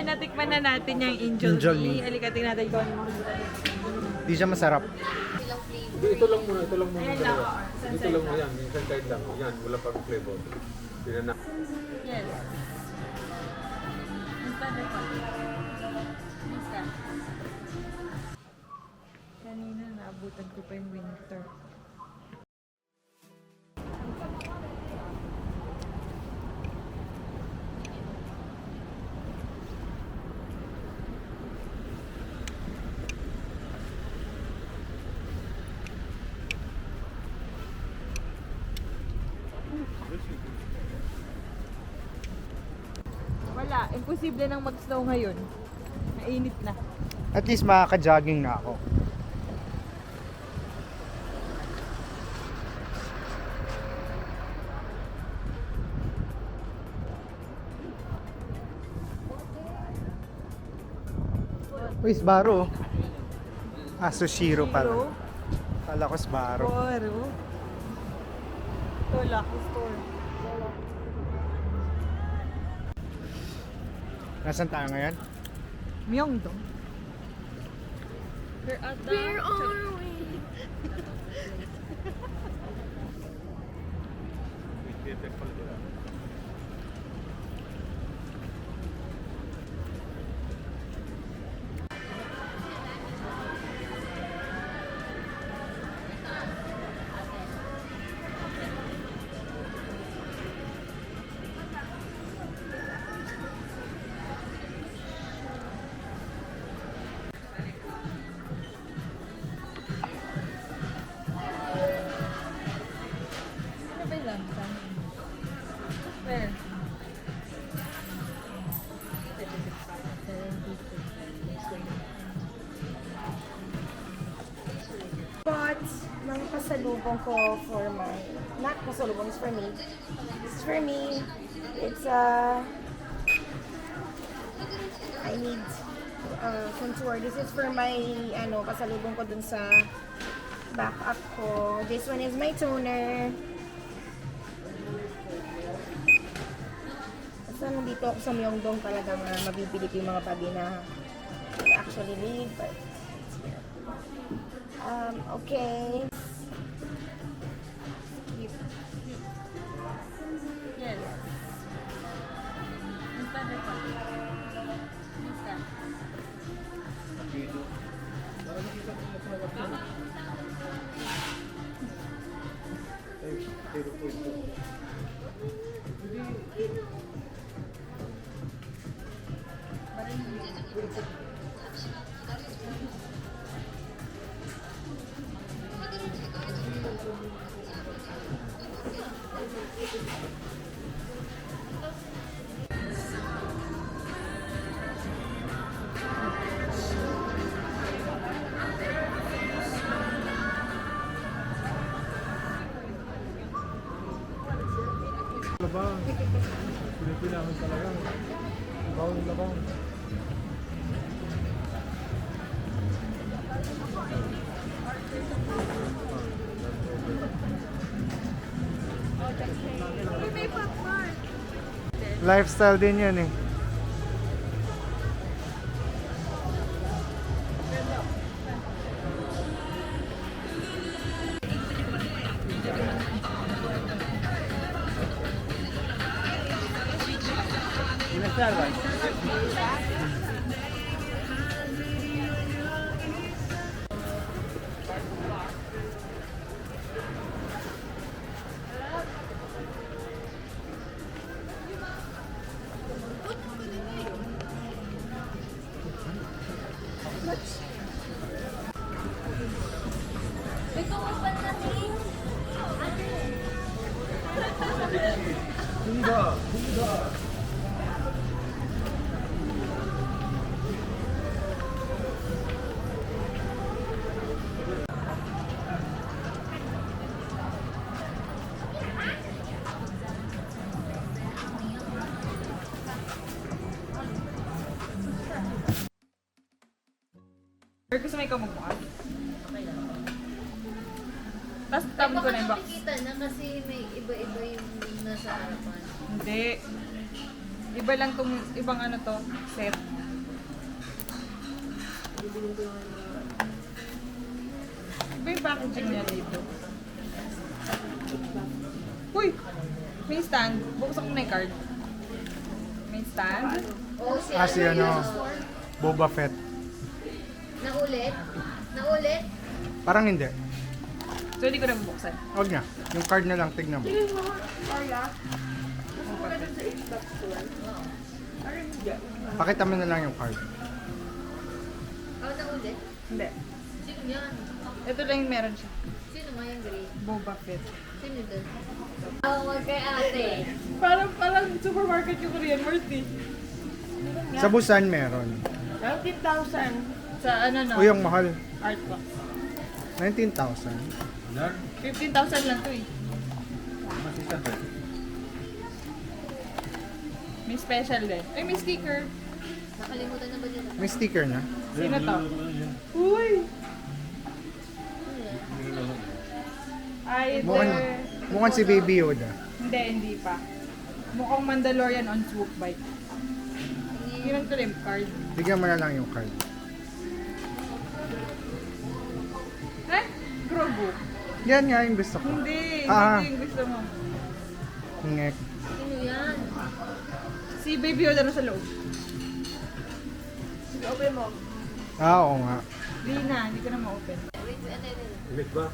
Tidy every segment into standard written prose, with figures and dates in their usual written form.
Ayan, natikman na natin yung Angel Angel Tea. Tea. Halika, tingnan natin kung ano makikita. Di siya masarap. Ito lang muna Ayan lang, dalawa. oh. Ito lang mo yan, isang kahit lang. Yan, wala pang flavor. Pinanak. Yes. Instant refund. Instant. Kanina, naabutan ko pa yung winter. Wala, imposible nang mag-snow ngayon. Mainit na. At least makaka-jogging na ako. Uy, Sbarro. Ah, Sushiro pala. Kala ko Sbarro. Baro. Ito, Lucky Store. Nasaan tayo ngayon? Myeongdong. We're at the... Where are we? Ano ba yung lansa? Where? But, mga pasalubong ko for my, not pasalubong, it's for me. It's for me. It's I need contour. This is for my, pasalubong ko dun sa backup ko. This one is my toner. Basta nandito ako sa Myeongdong talagang mabibili ko yung mga babi na I actually need, but okay. Yes. Instant refund. Instant. Labang. Pinapinahan talaga. Labang. Lifestyle din yan eh. Or gusto may kamukha? Tapos tabi ko na yung box. Makikita na kasi may iba-iba yung nasa harapan. Hindi. Iba lang tong ibang ano to, set. Iba yung packaging niya dito. Uy! May stand. Buksan ko na yung card. May stand. Oh, Si ano, Boba Fett. Naulit? Naulit? Parang hindi. So, hindi ko na bubuksan. Huwag niya. Yung card na lang, tignan mo. Pakita mo na lang yung card. Oh, naulit? Hindi. Sino yan? Ito lang yung meron siya. Sino nga yung green? Boba Fett. Sino doon? Tawag kay ate. Parang supermarket yung Korean Mart eh. Sa Busan meron. 15,000. Sa ano no? Uy, ang mahal. Art box. 19,000. Yan. 15,000 lang to eh. Masisa ba? May special din. Ay, may sticker. Nakalimutan na ba nila? May sticker na. Sino to? Uy! Mukhang, Either... mukhang si Baby Yoda. Hindi pa. Mukhang Mandalorian on swoop bike. Yun ang trim card. Bigyan mo na lang yung card. Eh? Grogu. Yan nga yung gusto ko. Hindi. Ah. Hindi yung gusto mo. Ngek. Sino yan? Si Baby Yoda na sa loob. Open mo. Oo nga. Hindi na. Hindi ko na ma-open. Wait, ano yun? Ulit ba?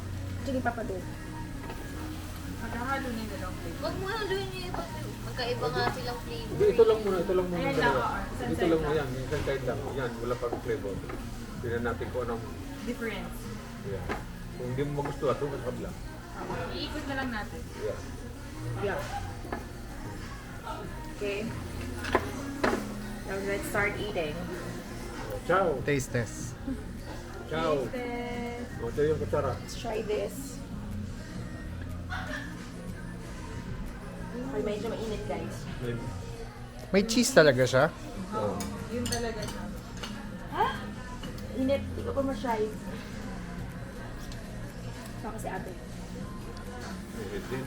Sige, papado. Magkahalo na yung dalawang plate. Huwag mo haluin niyo yung magkaiba nga silang flavor. Hindi, ito lang muna. Ito lang muna. Ayan dalawa. lang, oh. Ito lang yan. Isang kahit lang. Yan, wala pang flavor. Tingnan natin kung anong... Difference. Yan. Kung hindi mo magustuhan, doon ka sa kabila. Iikot na lang natin. Yan. Yeah. Okay. Now let's start eating. Ciao! Taste test. Ciao! O, ito yung kutsara. Let's try this. Ay, medyo mainit guys. May cheese talaga siya. Oo. Yun talaga siya. Ha? Init. Hindi ko pa ma-try. Saka si ate. Ulit din.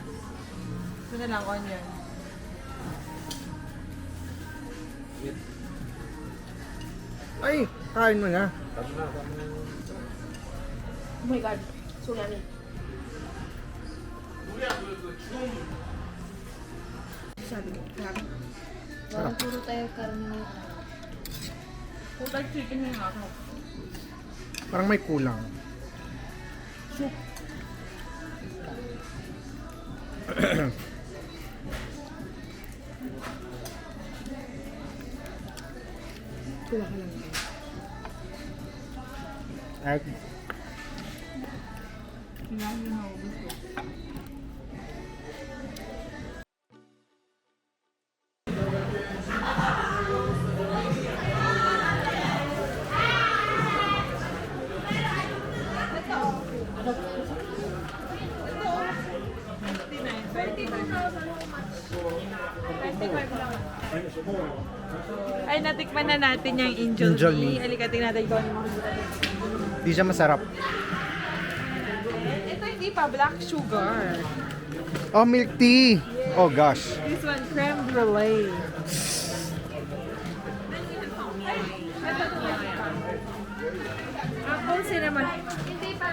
Ito na lang, onion. Ay, kain mo na. Tama na, tama na. Oh my God. So yummy. Sabi ko, grabe. Parang puro tayo karne. Total chicken yung ako. Parang may kulang. Soup. Kulang ka lang. At Kailangan na ako gusto. Ay, natikman na natin yung angel, Angel meat. meat. Halika, tingnan natin kung ano yung di siya masarap. Ito hindi pa, black sugar. Oh, milk tea. Oh gosh. This one, creme brulee. Apple cinnamon. Hindi pa.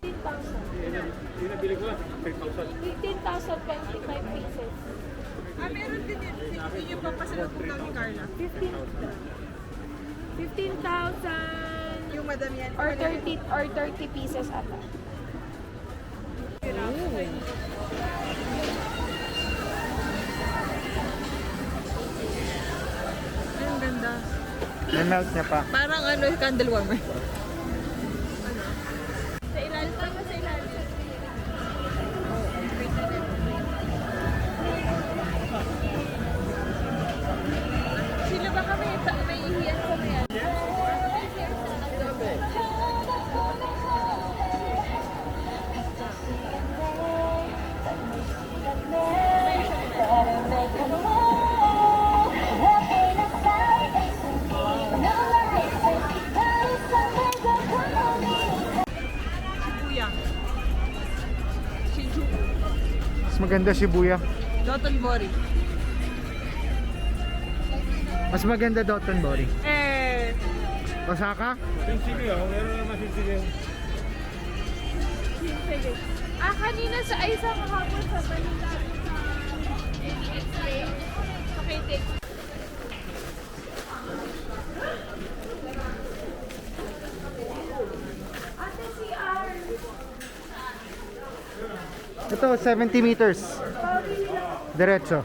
Yung nabili ko, 3,000. 15,025 pieces. Ah, meron din yun. Hindi yung papasalubong lang ni Carla. 15,000 Yung madam yan. or 30 pieces ata. Ay, ang ganda. May melt niya pa. Parang ano, candle warmer. Sa ilalim pa sa ilalim. Sino ba kami? May ihiyan ko na yan. Kuya. Shinjuku. Mas maganda Shibuya. Dotonbori. Mas maganda Dotonbori. Eh, Osaka? Sige, meron naman sige. Sige. Kanina sa isang hapon sa Manila. Okay, take. Ate, CR. Ito, 70 meters. Diretso.